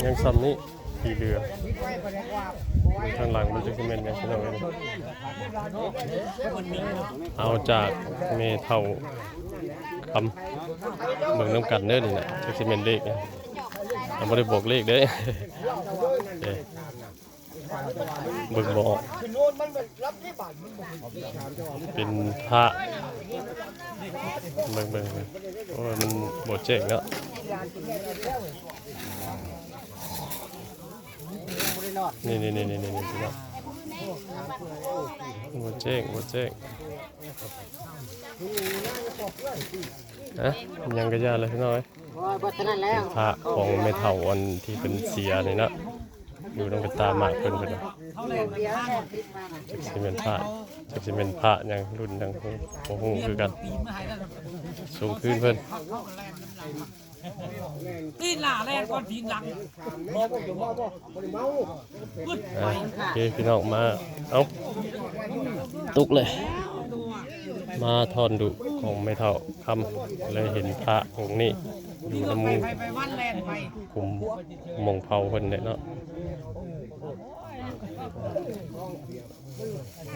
ยังซ้ำนี้ขี่เรือข้างหลังมันจะเป็นยังไงเลยเอาจากเมเท่าคำเมืองน้ำกันเด้อนี่นะจะเป็นเลขเราไม่ได้บอกเลขเด้เบิ่งบอกเป็นพระเบิ่งโอ้ยมันบดเจ๋งเนาะนี่พี่น้องบดเจ๋งยังกระยาเลยพี่น้อยเป็นพระของเมเท่าอันที่เป็นเสียนี่นะอยู่ตรงเป็นตาหมากเพิ่นนะจะเป็นพระยังรุ่นยังโอ้โหคือกันสูงขึ้นเพิ่นตีนหน้าแรงก่อนตีนหลังโอเคพี่น้องมาเอาตุกเลยมาทอนดุของเมเท่าคำเลยเห็นพระองค์นี้อยู่ในมือกลุ่มมงเผาเพิ่นเนี่ยเนาะ